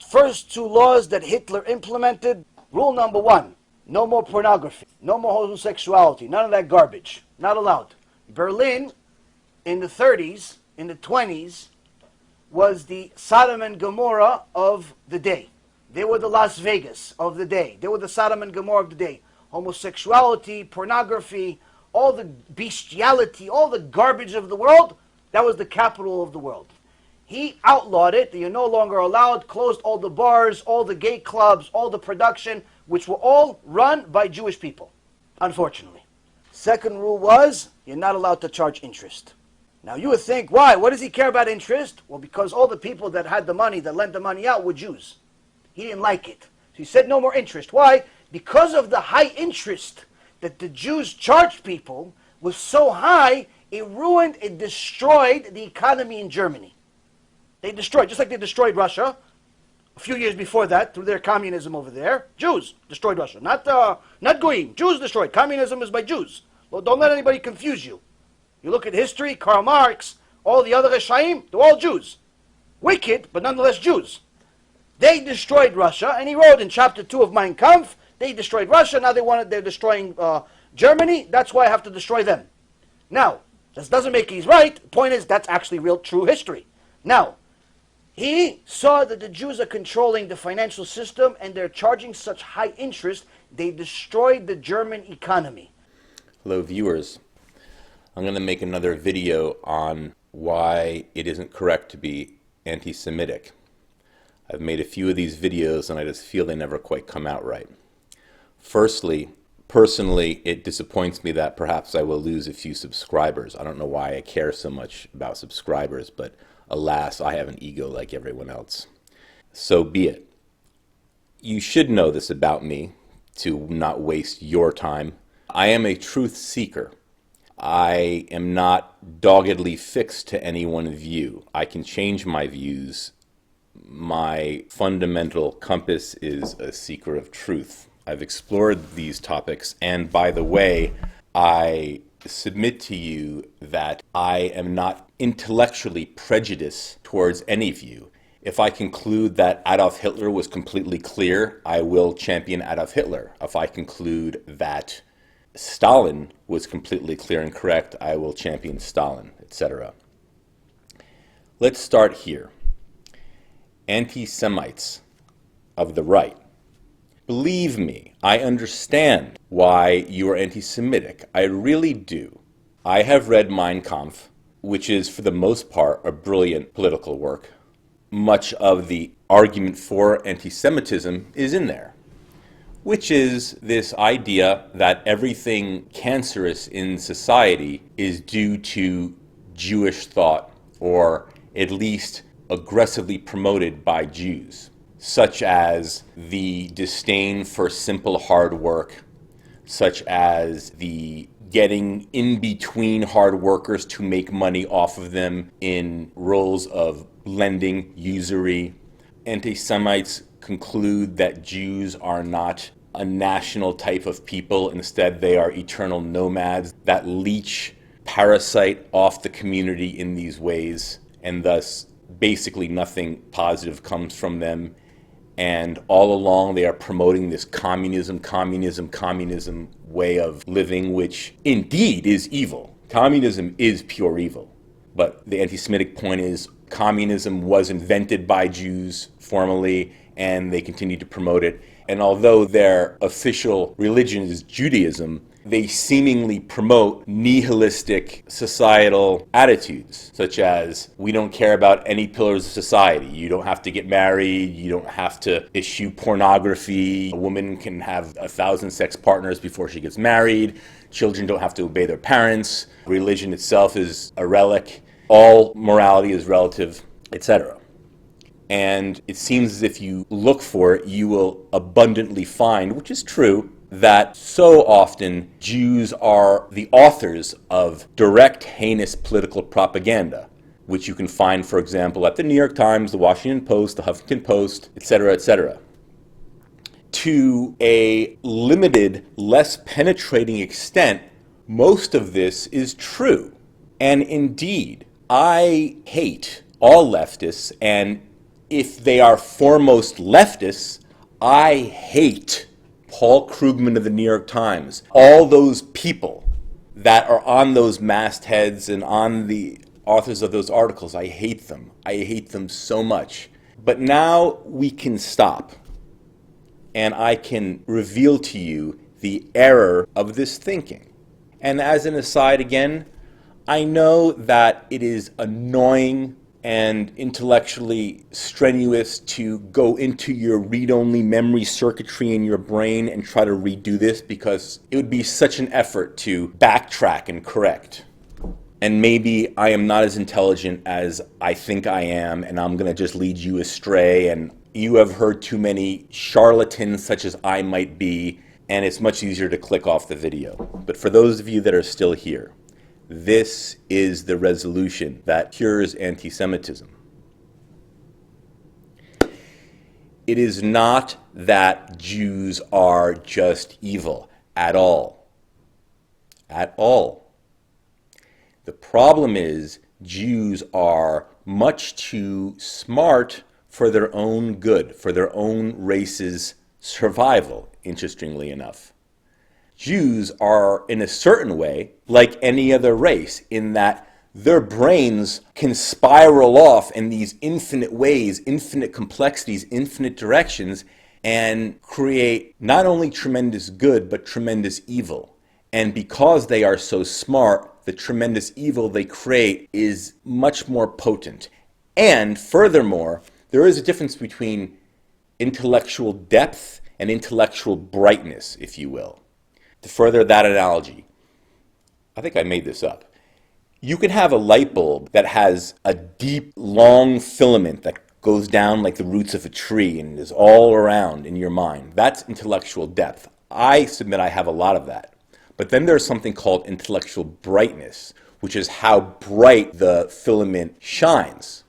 first two laws that Hitler implemented. Rule number one, no more pornography, no more homosexuality, none of that garbage, not allowed. Berlin, in the 30s, in the 20s, was the Sodom and Gomorrah of the day. They were the Las Vegas of the day. They were the Sodom and Gomorrah of the day. Homosexuality, pornography, all the bestiality, all the garbage of the world, that was the capital of the world. He outlawed it. You're no longer allowed, closed all the bars, all the gay clubs, all the production, which were all run by Jewish people, unfortunately. Second rule was, you're not allowed to charge interest. Now you would think, why? What does he care about interest? Well, because all the people that had the money, that lent the money out, were Jews. He didn't like it. So he said no more interest. Why? Because of the high interest that the Jews charged people was so high, it ruined, it destroyed the economy in Germany. They destroyed, just like they destroyed Russia a few years before that through their communism over there. Jews destroyed Russia, not Goyim. Jews destroyed. Communism is by Jews. Well, don't let anybody confuse you. You look at history, Karl Marx, all the other Reshaim, they're all Jews. Wicked, but nonetheless Jews. They destroyed Russia, and he wrote in chapter 2 of Mein Kampf, they destroyed Russia, now they're destroying Germany, that's why I have to destroy them. Now, this doesn't make he's right. The point is, that's actually real, true history. Now, he saw that the Jews are controlling the financial system and they're charging such high interest, they destroyed the German economy. Hello viewers, I'm going to make another video on why it isn't correct to be anti-Semitic. I've made a few of these videos and I just feel they never quite come out right. Firstly, personally, it disappoints me that perhaps I will lose a few subscribers. I don't know why I care so much about subscribers, but alas, I have an ego like everyone else. So be it. You should know this about me to not waste your time. I am a truth seeker. I am not doggedly fixed to any one view. I can change my views. My fundamental compass is a seeker of truth. I've explored these topics, and by the way, I submit to you that I am not intellectually prejudiced towards any view. If I conclude that Adolf Hitler was completely clear, I will champion Adolf Hitler. If I conclude that Stalin was completely clear and correct, I will champion Stalin, etc. Let's start here. Anti-Semites of the right. Believe me, I understand why you are anti-Semitic. I really do. I have read Mein Kampf, which is for the most part a brilliant political work. Much of the argument for anti-Semitism is in there, which is this idea that everything cancerous in society is due to Jewish thought, or at least aggressively promoted by Jews, such as the disdain for simple hard work, such as the getting in between hard workers to make money off of them in roles of lending, usury. Anti-Semites conclude that Jews are not a national type of people. Instead, they are eternal nomads that leech, parasite off the community in these ways, and thus basically nothing positive comes from them. And all along they are promoting this communism way of living, which indeed is evil. Communism is pure evil. But the anti-Semitic point is communism was invented by Jews formally, and they continue to promote it. And although their official religion is Judaism, they seemingly promote nihilistic societal attitudes, such as, we don't care about any pillars of society. You don't have to get married. You don't have to issue pornography. A woman can have 1,000 sex partners before she gets married. Children don't have to obey their parents. Religion itself is a relic. All morality is relative, etc. And it seems as if you look for it, you will abundantly find, which is true, that so often Jews are the authors of direct, heinous political propaganda, which you can find, for example, at the New York Times, the Washington Post, the Huffington Post, etc., etc. To a limited, less penetrating extent, most of this is true. And indeed, I hate all leftists, and if they are foremost leftists, I hate Paul Krugman of the New York Times, all those people that are on those mastheads and on the authors of those articles. I hate them. I hate them so much. But now we can stop, and I can reveal to you the error of this thinking. And as an aside again, I know that it is annoying and intellectually strenuous to go into your read-only memory circuitry in your brain and try to redo this, because it would be such an effort to backtrack and correct. And maybe I am not as intelligent as I think I am, and I'm going to just lead you astray, and you have heard too many charlatans such as I might be, and it's much easier to click off the video. But for those of you that are still here, this is the resolution that cures anti-Semitism. It is not that Jews are just evil at all. At all. The problem is Jews are much too smart for their own good, for their own race's survival, interestingly enough. Jews are, in a certain way, like any other race, in that their brains can spiral off in these infinite ways, infinite complexities, infinite directions, and create not only tremendous good, but tremendous evil. And because they are so smart, the tremendous evil they create is much more potent. And furthermore, there is a difference between intellectual depth and intellectual brightness, if you will. To further that analogy, I think I made this up. You can have a light bulb that has a deep, long filament that goes down like the roots of a tree and is all around in your mind. That's intellectual depth. I submit I have a lot of that. But then there's something called intellectual brightness, which is how bright the filament shines.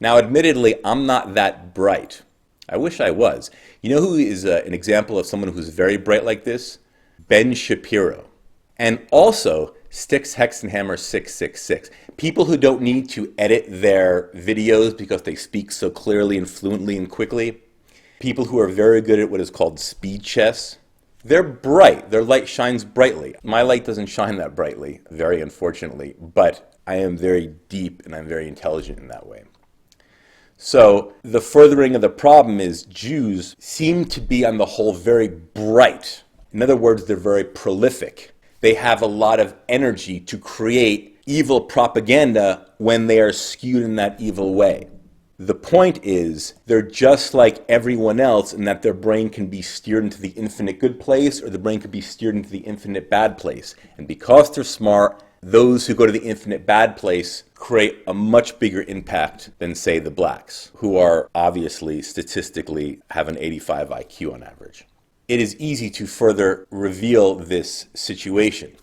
Now, admittedly, I'm not that bright. I wish I was. You know who is an example of someone who's very bright like this? Ben Shapiro. And also Styx Hexenhammer 666. People who don't need to edit their videos because they speak so clearly and fluently and quickly. People who are very good at what is called speed chess. They're bright. Their light shines brightly. My light doesn't shine that brightly, very unfortunately, but I am very deep and I'm very intelligent in that way. So the furthering of the problem is Jews seem to be on the whole very bright. In other words, they're very prolific. They have a lot of energy to create evil propaganda when they are skewed in that evil way. The point is, they're just like everyone else in that their brain can be steered into the infinite good place or the brain can be steered into the infinite bad place. And because they're smart, those who go to the infinite bad place create a much bigger impact than, say, the blacks, who are obviously statistically have an 85 IQ on average. It is easy to further reveal this situation.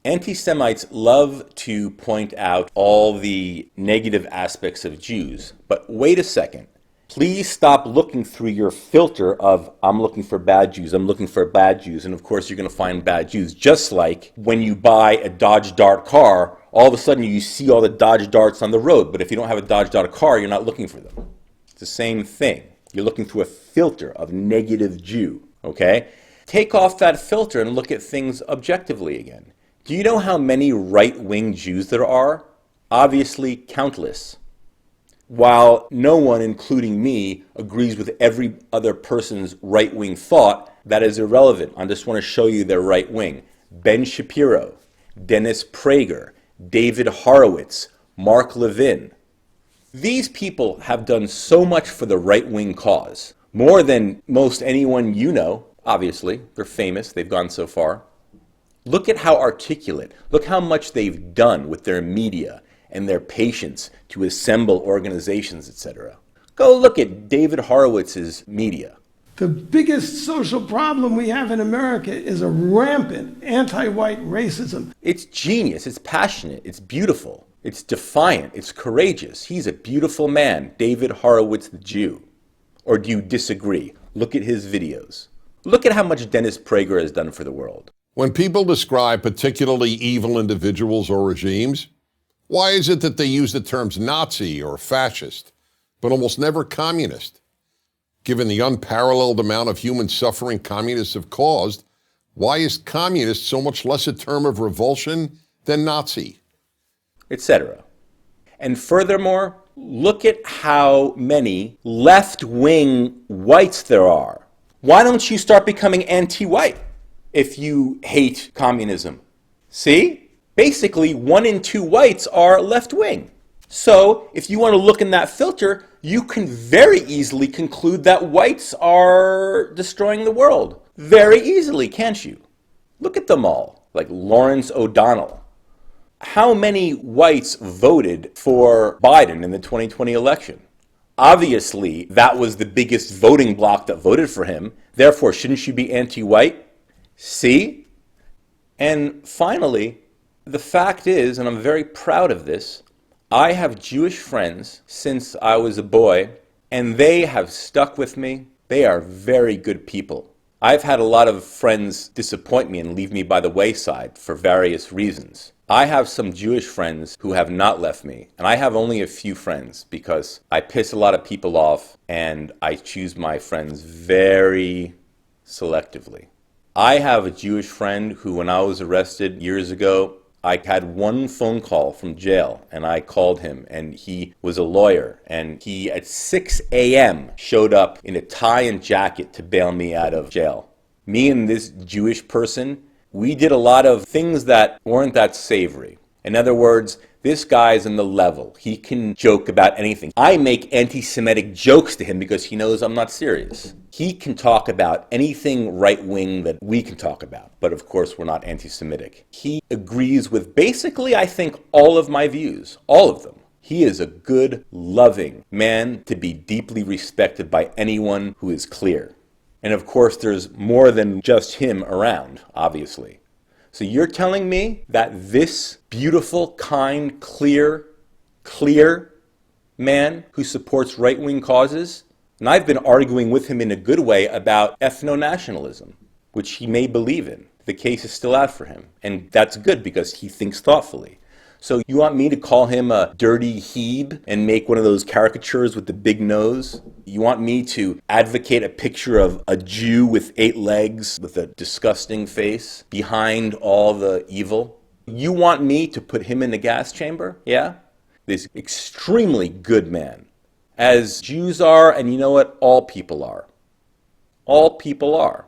Anti-Semites love to point out all the negative aspects of Jews, but wait a second. Please stop looking through your filter of, I'm looking for bad Jews, I'm looking for bad Jews, and of course you're going to find bad Jews. Just like when you buy a Dodge Dart car, all of a sudden you see all the Dodge Darts on the road, but if you don't have a Dodge Dart car, you're not looking for them. It's the same thing. You're looking through a filter of negative Jew, okay? Take off that filter and look at things objectively again. Do you know how many right-wing Jews there are? Obviously, countless. While no one, including me, agrees with every other person's right-wing thought, that is irrelevant. I just want to show you their right wing. Ben Shapiro, Dennis Prager, David Horowitz, Mark Levin. These people have done so much for the right-wing cause, more than most anyone you know. Obviously, they're famous, they've gone so far. Look at how articulate, look how much they've done with their media and their patience to assemble organizations, etc. Go look at David Horowitz's media. The biggest social problem we have in America is a rampant anti-white racism. It's genius, it's passionate, it's beautiful, it's defiant, it's courageous. He's a beautiful man, David Horowitz the Jew. Or do you disagree? Look at his videos. Look at how much Dennis Prager has done for the world. When people describe particularly evil individuals or regimes, why is it that they use the terms Nazi or fascist? but almost never communist. Given the unparalleled amount of human suffering communists have caused, why is communist so much less a term of revulsion than Nazi? Etc. And furthermore, look at how many left-wing whites there are. Why don't you start becoming anti-white if you hate communism? See? Basically, 1 in 2 whites are left-wing. So, if you want to look in that filter, you can very easily conclude that whites are destroying the world. Very easily, can't you? Look at them all, like Lawrence O'Donnell. How many whites voted for Biden in the 2020 election? Obviously, that was the biggest voting bloc that voted for him. Therefore, shouldn't you be anti-white? See? And finally, the fact is, and I'm very proud of this, I have Jewish friends since I was a boy, and they have stuck with me. They are very good people. I've had a lot of friends disappoint me and leave me by the wayside for various reasons. I have some Jewish friends who have not left me, and I have only a few friends because I piss a lot of people off and I choose my friends very selectively. I have a Jewish friend who, when I was arrested years ago, I had one phone call from jail, and I called him, and he was a lawyer, and he at 6 a.m. showed up in a tie and jacket to bail me out of jail. Me and this Jewish person, we did a lot of things that weren't that savory. In other words, this guy's in the level. He can joke about anything. I make anti-Semitic jokes to him because he knows I'm not serious. He can talk about anything right-wing that we can talk about. But of course, we're not anti-Semitic. He agrees with basically, I think, all of my views. All of them. He is a good, loving man to be deeply respected by anyone who is clear. And of course, there's more than just him around, obviously. So you're telling me that this beautiful, kind, clear man who supports right-wing causes, and I've been arguing with him in a good way about ethno-nationalism, which he may believe in. The case is still out for him, and that's good because he thinks thoughtfully. So you want me to call him a dirty Hebe and make one of those caricatures with the big nose? You want me to advocate a picture of a Jew with 8 legs with a disgusting face behind all the evil? You want me to put him in the gas chamber? Yeah? This extremely good man. As Jews are, and you know what? All people are. All people are.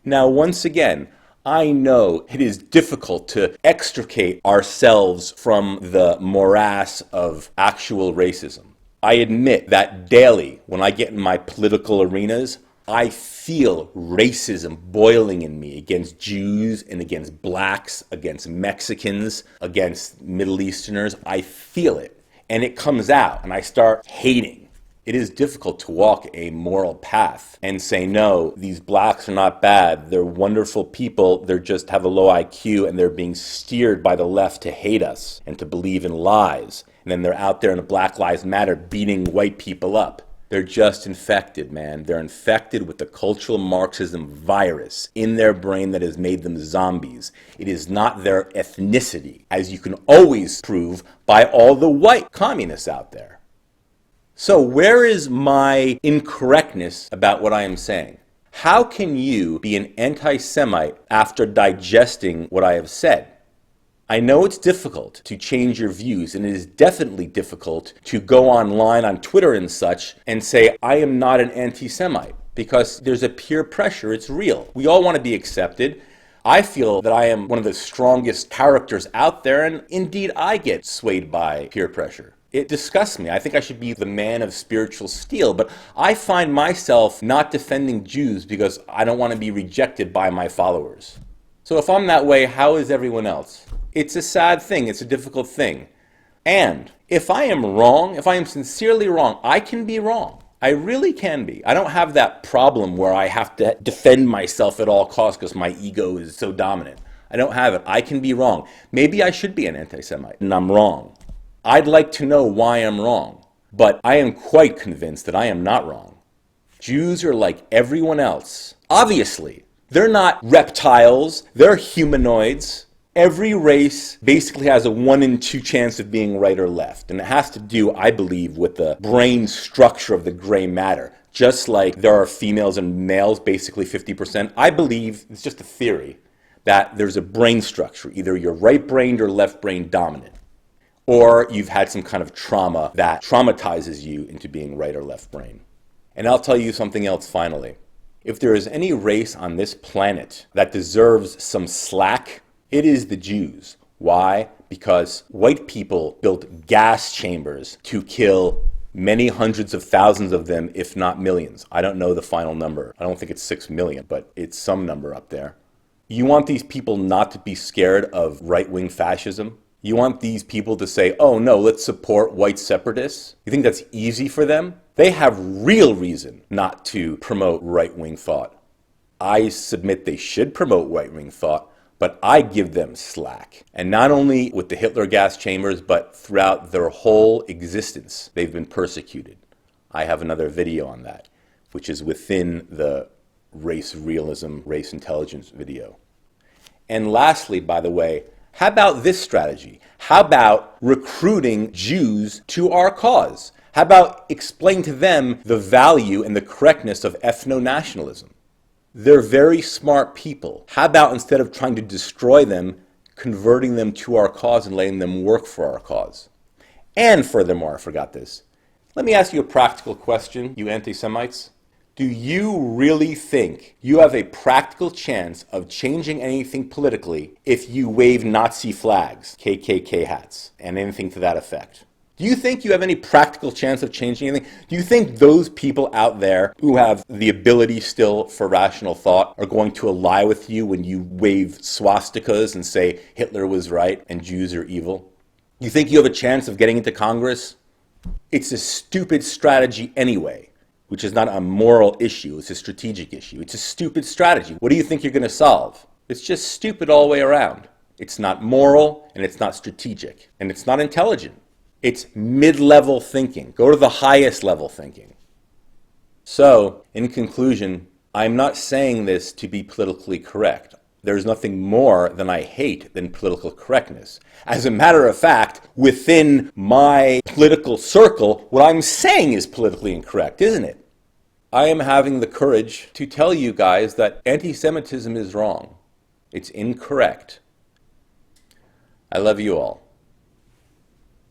Now, once again, I know it is difficult to extricate ourselves from the morass of actual racism. I admit that daily, when I get in my political arenas, I feel racism boiling in me against Jews and against blacks, against Mexicans, against Middle Easterners. I feel it, and it comes out, and I start hating. It is difficult to walk a moral path and say, no, these blacks are not bad. They're wonderful people. They just have a low IQ, and they're being steered by the left to hate us and to believe in lies. And then they're out there in the Black Lives Matter beating white people up. They're just infected, man. They're infected with the cultural Marxism virus in their brain that has made them zombies. It is not their ethnicity, as you can always prove by all the white communists out there. So where is my incorrectness about what I am saying? How can you be an anti-Semite after digesting what I have said? I know it's difficult to change your views, and it is definitely difficult to go online on Twitter and such and say, I am not an anti-Semite, because there's a peer pressure. It's real. We all want to be accepted. I feel that I am one of the strongest characters out there, and indeed I get swayed by peer pressure. It disgusts me. I think I should be the man of spiritual steel, but I find myself not defending Jews because I don't want to be rejected by my followers. So if I'm that way, how is everyone else? It's a sad thing. It's a difficult thing. And if I am wrong, if I am sincerely wrong, I can be wrong. I really can be. I don't have that problem where I have to defend myself at all costs because my ego is so dominant. I don't have it. I can be wrong. Maybe I should be an anti-Semite, and I'm wrong. I'd like to know why I'm wrong, but I am quite convinced that I am not wrong. Jews are like everyone else. Obviously, they're not reptiles, they're humanoids. Every race basically has a 1 in 2 chance of being right or left. And it has to do, I believe, with the brain structure of the gray matter. Just like there are females and males, basically 50%, I believe, it's just a theory, that there's a brain structure. Either you're right-brained or left-brained dominant. Or you've had some kind of trauma that traumatizes you into being right or left-brained. And I'll tell you something else finally. If there is any race on this planet that deserves some slack, it is the Jews. Why? Because white people built gas chambers to kill many hundreds of thousands of them, if not millions. I don't know the final number. I don't think it's 6 million, but it's some number up there. You want these people not to be scared of right-wing fascism? You want these people to say, oh no, let's support white separatists? You think that's easy for them? They have real reason not to promote right-wing thought. I submit they should promote right-wing thought, but I give them slack. And not only with the Hitler gas chambers, but throughout their whole existence, they've been persecuted. I have another video on that, which is within the race realism, race intelligence video. And lastly, by the way, how about this strategy? How about recruiting Jews to our cause? How about explain to them the value and the correctness of ethno-nationalism? They're very smart people. How about instead of trying to destroy them, converting them to our cause and letting them work for our cause? And furthermore, I forgot this. Let me ask you a practical question, you anti-Semites. Do you really think you have a practical chance of changing anything politically if you wave Nazi flags, KKK hats, and anything to that effect? Do you think you have any practical chance of changing anything? Do you think those people out there who have the ability still for rational thought are going to ally with you when you wave swastikas and say Hitler was right and Jews are evil? You think you have a chance of getting into Congress? It's a stupid strategy anyway, which is not a moral issue, it's a strategic issue. It's a stupid strategy. What do you think you're going to solve? It's just stupid all the way around. It's not moral, and it's not strategic, and it's not intelligent. It's mid-level thinking. Go to the highest level thinking. So, in conclusion, I'm not saying this to be politically correct. There's nothing more than I hate than political correctness. As a matter of fact, within my political circle, what I'm saying is politically incorrect, isn't it? I am having the courage to tell you guys that anti-Semitism is wrong. It's incorrect. I love you all.